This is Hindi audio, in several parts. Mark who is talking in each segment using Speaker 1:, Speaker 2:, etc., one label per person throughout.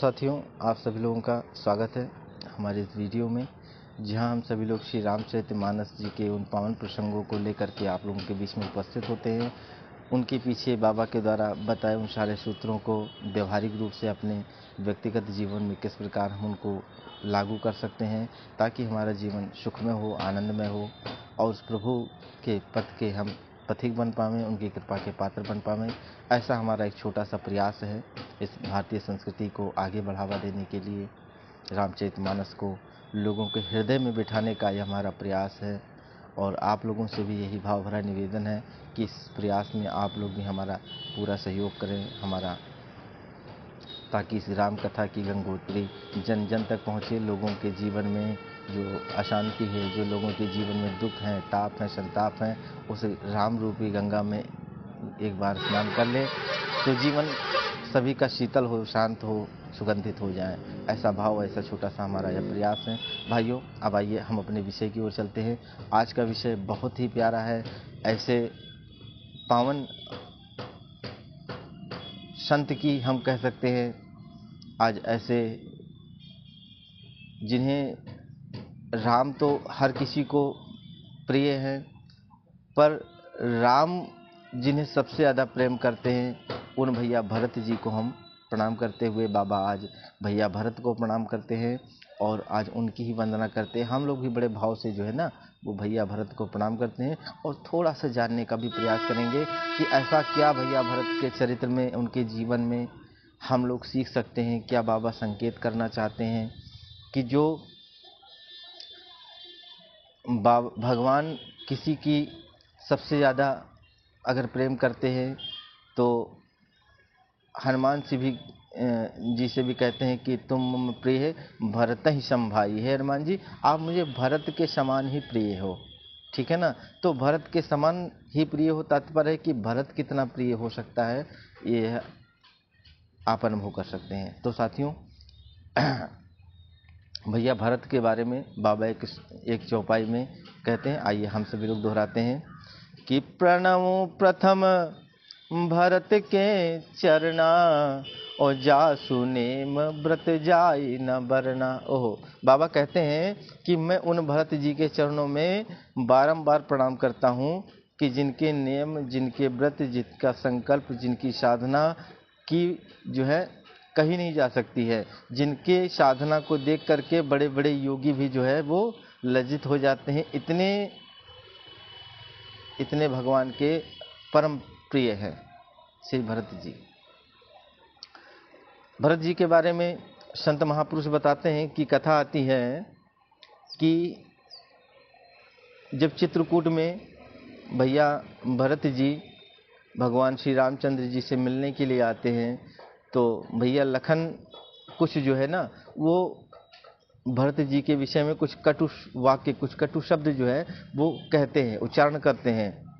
Speaker 1: साथियों, आप सभी लोगों का स्वागत है हमारे इस वीडियो में, जहां हम सभी लोग श्री रामचरितमानस जी के उन पावन प्रसंगों को लेकर के आप लोगों के बीच में उपस्थित होते हैं। उनके पीछे बाबा के द्वारा बताए उन सारे सूत्रों को व्यवहारिक रूप से अपने व्यक्तिगत जीवन में किस प्रकार हम उनको लागू कर सकते हैं, ताकि हमारा जीवन सुखमय हो, आनंदमय हो और उस प्रभु के पथ के हम पथिक बन पाएँ, उनकी कृपा के पात्र बन पाएँ। ऐसा हमारा एक छोटा सा प्रयास है इस भारतीय संस्कृति को आगे बढ़ावा देने के लिए। रामचरितमानस को लोगों के हृदय में बिठाने का यह हमारा प्रयास है और आप लोगों से भी यही भाव भरा निवेदन है कि इस प्रयास में आप लोग भी हमारा पूरा सहयोग करें, ताकि इस राम कथा की गंगोत्री जन जन तक पहुँचे। लोगों के जीवन में जो अशांति है, जो लोगों के जीवन में दुख हैं, ताप हैं, संताप हैं, उस राम रूपी गंगा में एक बार स्नान कर ले तो जीवन सभी का शीतल हो, शांत हो, सुगंधित हो जाए। ऐसा भाव, ऐसा छोटा सा हमारा यह प्रयास है। भाइयों, अब आइए हम अपने विषय की ओर चलते हैं। आज का विषय बहुत ही प्यारा है। ऐसे पावन संत की हम कह सकते हैं, आज ऐसे जिन्हें राम तो हर किसी को प्रिय है, पर राम जिन्हें सबसे ज़्यादा प्रेम करते हैं उन भैया भरत जी को हम प्रणाम करते हुए, बाबा आज भैया भरत को प्रणाम करते हैं और आज उनकी ही वंदना करते हैं। हम लोग भी बड़े भाव से जो है ना, वो भैया भरत को प्रणाम करते हैं और थोड़ा सा जानने का भी प्रयास करेंगे कि ऐसा क्या भैया भरत के चरित्र में, उनके जीवन में हम लोग सीख सकते हैं। क्या बाबा संकेत करना चाहते हैं कि जो भगवान किसी की सबसे ज़्यादा अगर प्रेम करते हैं तो हनुमान जी से भी कहते हैं कि तुम मम प्रिय है भरत ही सम भाई है। हनुमान जी, आप मुझे भरत के समान ही प्रिय हो, ठीक है ना। तो भरत के समान ही प्रिय हो, तात्पर्य है कि भरत कितना प्रिय हो सकता है, ये आप अनुभव कर सकते हैं। तो साथियों, भैया भरत के बारे में बाबा एक चौपाई में कहते हैं, आइए हम सभी लोग दोहराते हैं कि प्रणव प्रथम भरत के चरना और जासु नेम व्रत जाई न बरना। ओहो, बाबा कहते हैं कि मैं उन भरत जी के चरणों में बारंबार प्रणाम करता हूँ कि जिनके नियम, जिनके व्रत, जिनका संकल्प, जिनकी साधना की जो है कहीं नहीं जा सकती है। जिनके साधना को देख करके बड़े बड़े योगी भी जो है वो लज्जित हो जाते हैं। इतने भगवान के परम प्रिय हैं श्री भरत जी। भरत जी के बारे में संत महापुरुष बताते हैं कि कथा आती है कि जब चित्रकूट में भैया भरत जी भगवान श्री रामचंद्र जी से मिलने के लिए आते हैं, तो भैया लखन कुछ जो है ना, वो भरत जी के विषय में कुछ कटु वाक्य, कुछ कटु शब्द जो है वो कहते हैं, उच्चारण करते हैं।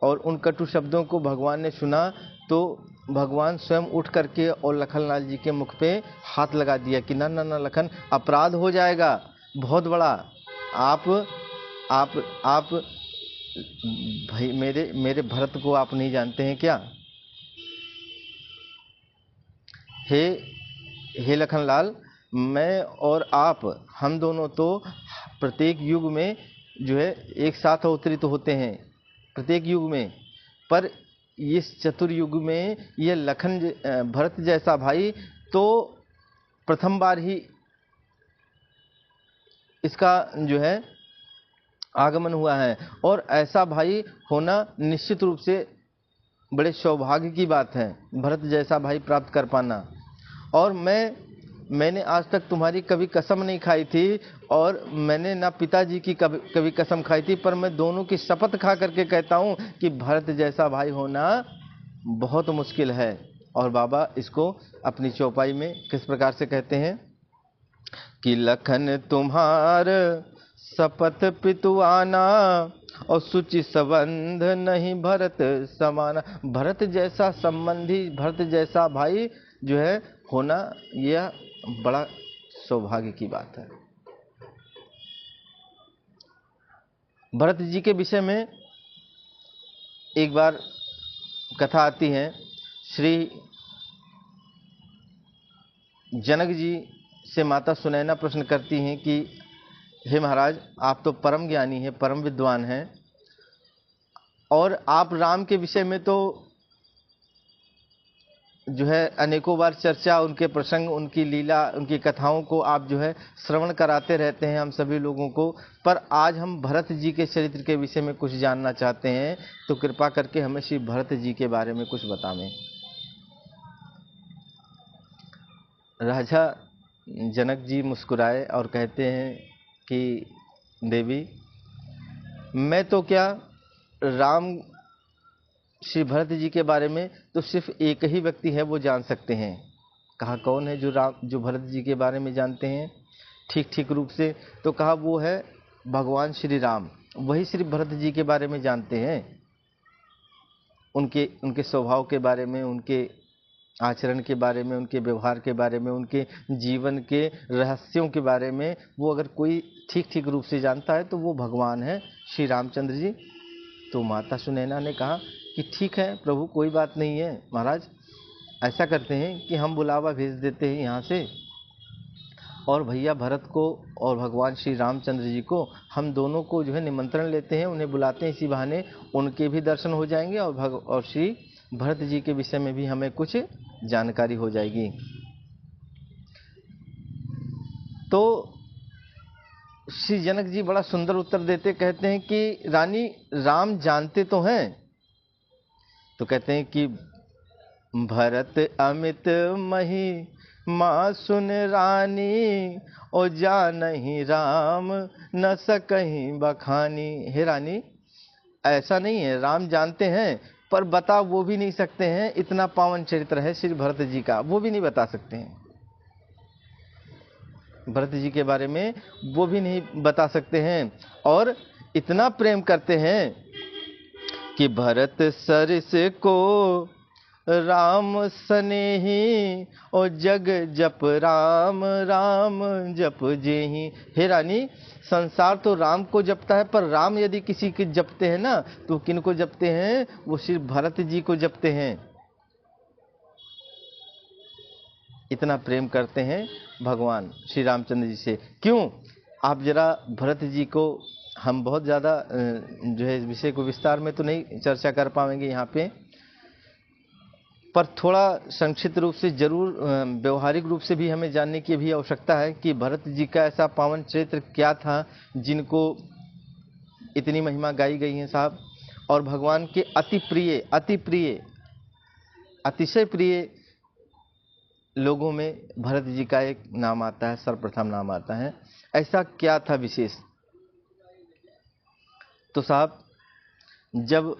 Speaker 1: और उन कटु शब्दों को भगवान ने सुना तो भगवान स्वयं उठ करके और लखनलाल जी के मुख पे हाथ लगा दिया कि ना ना ना लखन, अपराध हो जाएगा बहुत बड़ा। आप भाई, मेरे भरत को आप नहीं जानते हैं क्या? हे लखनलाल, मैं और आप, हम दोनों तो प्रत्येक युग में जो है एक साथ अवतरित होते हैं, प्रत्येक युग में, पर इस चतुर्युग में ये भरत जैसा भाई तो प्रथम बार ही इसका जो है आगमन हुआ है। और ऐसा भाई होना निश्चित रूप से बड़े सौभाग्य की बात है, भरत जैसा भाई प्राप्त कर पाना। और मैंने आज तक तुम्हारी कभी कसम नहीं खाई थी और मैंने ना पिताजी की कभी कसम खाई थी, पर मैं दोनों की शपथ खा करके कहता हूँ कि भरत जैसा भाई होना बहुत मुश्किल है। और बाबा इसको अपनी चौपाई में किस प्रकार से कहते हैं कि लखन तुम्हार शपथ पितुआना और सुचि संबंध नहीं भरत समाना। भरत जैसा संबंधी, भरत जैसा भाई जो है होना, यह बड़ा सौभाग्य की बात है। भरत जी के विषय में एक बार कथा आती है। श्री जनक जी से माता सुनैना प्रश्न करती हैं कि हे महाराज, आप तो परम ज्ञानी हैं, परम विद्वान हैं, और आप राम के विषय में तो जो है अनेकों बार चर्चा, उनके प्रसंग, उनकी लीला, उनकी कथाओं को आप जो है श्रवण कराते रहते हैं हम सभी लोगों को, पर आज हम भरत जी के चरित्र के विषय में कुछ जानना चाहते हैं, तो कृपा करके हमें श्री भरत जी के बारे में कुछ बतावें। राजा जनक जी मुस्कुराए और कहते हैं कि देवी, मैं तो क्या, राम श्री भरत जी के बारे में तो सिर्फ एक ही व्यक्ति है वो जान सकते हैं। कहा कौन है जो भरत जी के बारे में जानते हैं ठीक ठीक रूप से? तो कहा वो है भगवान श्री राम, वही श्री भरत जी के बारे में जानते हैं, उनके स्वभाव के बारे में, उनके आचरण के बारे में, उनके व्यवहार के बारे में, उनके जीवन के रहस्यों के बारे में। वो अगर कोई ठीक ठीक रूप से जानता है तो वो भगवान है श्री रामचंद्र जी। तो माता सुनैना ने कहा कि ठीक है प्रभु, कोई बात नहीं है महाराज, ऐसा करते हैं कि हम बुलावा भेज देते हैं यहाँ से, और भैया भरत को और भगवान श्री रामचंद्र जी को, हम दोनों को जो है निमंत्रण लेते हैं, उन्हें बुलाते हैं, इसी बहाने उनके भी दर्शन हो जाएंगे और श्री भरत जी के विषय में भी हमें कुछ जानकारी हो जाएगी। तो श्री जनक जी बड़ा सुंदर उत्तर देते, कहते हैं कि रानी, राम जानते तो हैं। तो कहते हैं कि भरत अमित मही माँ सुन रानी, ओ जानहि राम न सकहीं बखानी। हे रानी, ऐसा नहीं है, राम जानते हैं पर बता वो भी नहीं सकते हैं, इतना पावन चरित्र है श्री भरत जी का, वो भी नहीं बता सकते हैं। भरत जी के बारे में वो भी नहीं बता सकते हैं, और इतना प्रेम करते हैं कि भरत सरिस को राम सनेही, और जग जप राम राम जप जेही। हे रानी, संसार तो राम को जपता है, पर राम यदि किसी के जपते हैं ना, तो किन को जपते हैं? वो श्री भरत जी को जपते हैं। इतना प्रेम करते हैं भगवान श्री रामचंद्र जी से। क्यों? आप जरा भरत जी को, हम बहुत ज़्यादा जो है इस विषय को विस्तार में तो नहीं चर्चा कर पाएंगे यहाँ पे, पर थोड़ा संक्षिप्त रूप से जरूर, व्यवहारिक रूप से भी हमें जानने की भी आवश्यकता है कि भरत जी का ऐसा पावन चरित्र क्या था जिनको इतनी महिमा गाई गई है साहब। और भगवान के अति प्रिय अतिशय प्रिय लोगों में भरत जी का एक नाम आता है, सर्वप्रथम नाम आता है। ऐसा क्या था विशेष? तो साहब, जब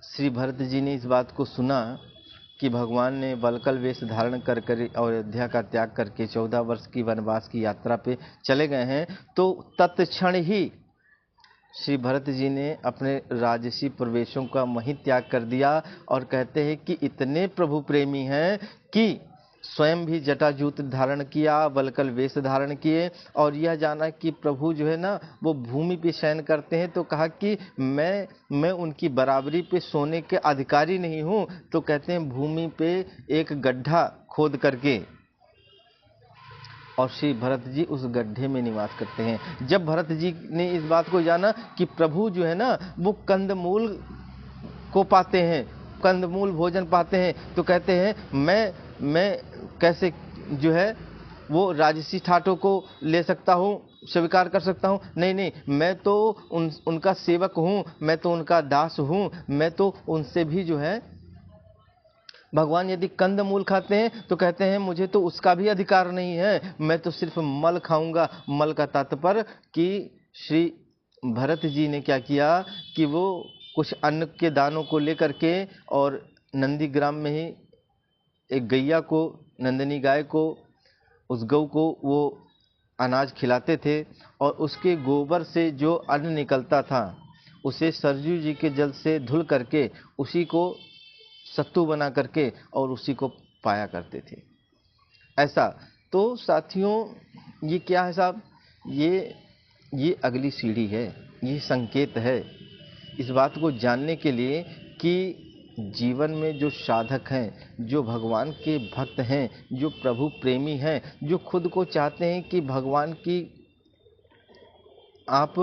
Speaker 1: श्री भरत जी ने इस बात को सुना कि भगवान ने वल्कल वेश धारण कर अयोध्या का त्याग करके 14 वर्ष की वनवास की यात्रा पे चले गए हैं, तो तत्क्षण ही श्री भरत जी ने अपने राजसी प्रवेशों का वहीं त्याग कर दिया, और कहते हैं कि इतने प्रभु प्रेमी हैं कि स्वयं भी जटाजूत धारण किया, वल्कल वेश धारण किए, और यह जाना कि प्रभु जो है ना वो भूमि पे शयन करते हैं, तो कहा कि मैं उनकी बराबरी पे सोने के अधिकारी नहीं हूँ। तो कहते हैं भूमि पे एक गड्ढा खोद करके, और श्री भरत जी उस गड्ढे में निवास करते हैं। जब भरत जी ने इस बात को जाना कि प्रभु जो है ना वो कंदमूल को पाते हैं, कंदमूल भोजन पाते हैं, तो कहते हैं मैं कैसे जो है वो राजसी ठाटों को ले सकता हूँ, स्वीकार कर सकता हूँ? नहीं, मैं तो उनका सेवक हूँ, मैं तो उनका दास हूँ, मैं तो उनसे भी जो है, भगवान यदि कंद मूल खाते हैं तो कहते हैं मुझे तो उसका भी अधिकार नहीं है, मैं तो सिर्फ मल खाऊंगा। मल का तात्पर्य कि श्री भरत जी ने क्या किया कि वो कुछ अन्न के दानों को लेकर के, और नंदीग्राम में ही एक गैया को, नंदिनी गाय को, उस गौ को वो अनाज खिलाते थे, और उसके गोबर से जो अन्न निकलता था उसे सरजू जी के जल से धुल करके उसी को सत्तू बना करके और उसी को पाया करते थे। ऐसा तो साथियों, ये क्या है साहब? ये अगली सीढ़ी है, ये संकेत है इस बात को जानने के लिए कि जीवन में जो साधक हैं, जो भगवान के भक्त हैं, जो प्रभु प्रेमी हैं, जो खुद को चाहते हैं कि भगवान की आप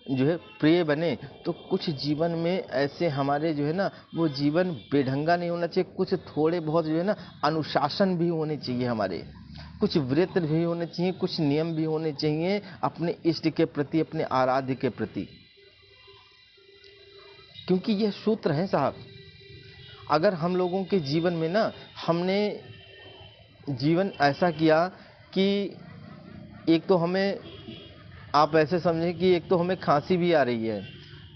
Speaker 1: जो है प्रिय बने, तो कुछ जीवन में ऐसे हमारे जो है ना वो जीवन बेढंगा नहीं होना चाहिए। कुछ थोड़े बहुत जो है ना अनुशासन भी होने चाहिए हमारे, कुछ व्रत भी होने चाहिए, कुछ नियम भी होने चाहिए अपने इष्ट के प्रति, अपने आराध्य के प्रति। क्योंकि यह सूत्र है साहब। अगर हम लोगों के जीवन में ना हमने जीवन ऐसा किया कि एक तो हमें, आप ऐसे समझें कि एक तो हमें खांसी भी आ रही है,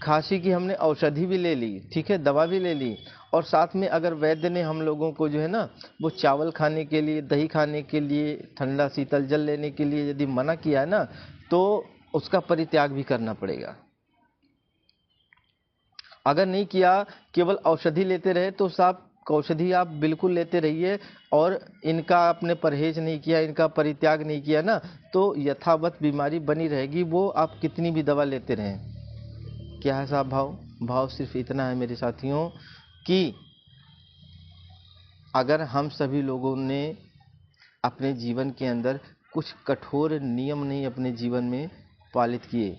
Speaker 1: खांसी की हमने औषधि भी ले ली, ठीक है, दवा भी ले ली, और साथ में अगर वैद्य ने हम लोगों को जो है ना वो चावल खाने के लिए, दही खाने के लिए, ठंडा शीतल जल लेने के लिए यदि मना किया है ना, तो उसका परित्याग भी करना पड़ेगा। अगर नहीं किया, केवल औषधि लेते रहे, तो साहब औषधि आप बिल्कुल लेते रहिए, और इनका आपने परहेज नहीं किया, इनका परित्याग नहीं किया ना, तो यथावत बीमारी बनी रहेगी, वो आप कितनी भी दवा लेते रहें। क्या है साहब भाव? भाव सिर्फ इतना है मेरे साथियों कि अगर हम सभी लोगों ने अपने जीवन के अंदर कुछ कठोर नियम नहीं अपने जीवन में पालित किए,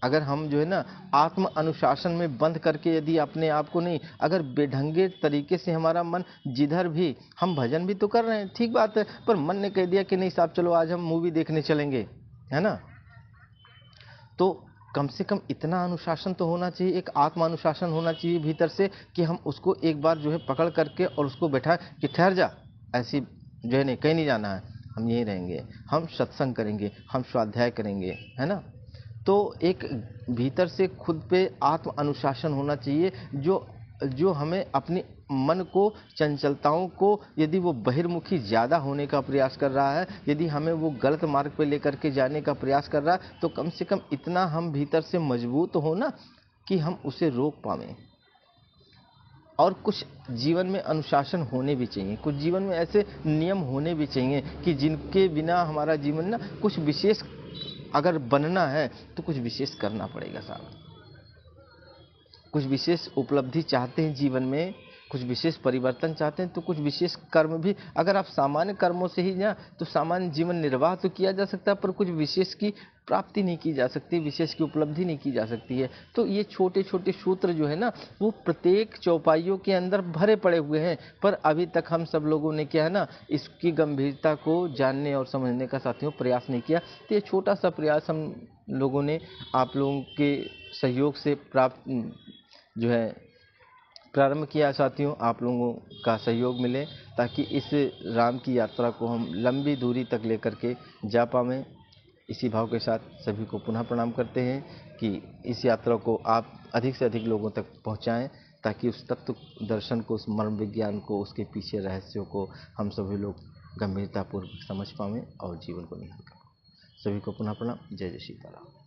Speaker 1: अगर हम जो है ना आत्म अनुशासन में बंद करके यदि अपने आप को नहीं, अगर बेढंगे तरीके से हमारा मन, जिधर भी हम भजन भी तो कर रहे हैं, ठीक बात है, पर मन ने कह दिया कि नहीं साहब चलो आज हम मूवी देखने चलेंगे, है ना, तो कम से कम इतना अनुशासन तो होना चाहिए, एक आत्म अनुशासन होना चाहिए भीतर से, कि हम उसको एक बार जो है पकड़ करके और उसको बैठा कि ठहर जा, ऐसी जो है नहीं, कहीं नहीं जाना है, हम यहीं रहेंगे, हम सत्संग करेंगे, हम स्वाध्याय करेंगे, है ना। तो एक भीतर से खुद पे आत्म अनुशासन होना चाहिए, जो हमें अपने मन को, चंचलताओं को, यदि वो बहिर्मुखी ज़्यादा होने का प्रयास कर रहा है, यदि हमें वो गलत मार्ग पे लेकर के जाने का प्रयास कर रहा है, तो कम से कम इतना हम भीतर से मजबूत हो ना कि हम उसे रोक पाएं। और कुछ जीवन में अनुशासन होने भी चाहिए, कुछ जीवन में ऐसे नियम होने भी चाहिए कि जिनके बिना हमारा जीवन ना कुछ विशेष, अगर बनना है तो कुछ विशेष करना पड़ेगा साहब। कुछ विशेष उपलब्धि चाहते हैं जीवन में, कुछ विशेष परिवर्तन चाहते हैं, तो कुछ विशेष कर्म भी, अगर आप सामान्य कर्मों से ही ना, तो सामान्य जीवन निर्वाह तो किया जा सकता है, पर कुछ विशेष की प्राप्ति नहीं की जा सकती, विशेष की उपलब्धि नहीं की जा सकती है। तो ये छोटे छोटे सूत्र जो है ना वो प्रत्येक चौपाइयों के अंदर भरे पड़े हुए हैं, पर अभी तक हम सब लोगों ने क्या है ना इसकी गंभीरता को जानने और समझने का साथियों प्रयास नहीं किया। तो ये छोटा सा प्रयास हम लोगों ने आप लोगों के सहयोग से प्राप्त जो है प्रारंभ किया साथियों। आप लोगों का सहयोग मिले ताकि इस राम की यात्रा को हम लंबी दूरी तक लेकर के जा पाएं। इसी भाव के साथ सभी को पुनः प्रणाम करते हैं कि इस यात्रा को आप अधिक से अधिक लोगों तक पहुंचाएं, ताकि उस तत्व दर्शन को, उस मर्म विज्ञान को, उसके पीछे रहस्यों को हम सभी लोग गंभीरतापूर्वक समझ पाएं और जीवन को निहार कर। सभी को पुनः प्रणाम। जय जय सीताराम।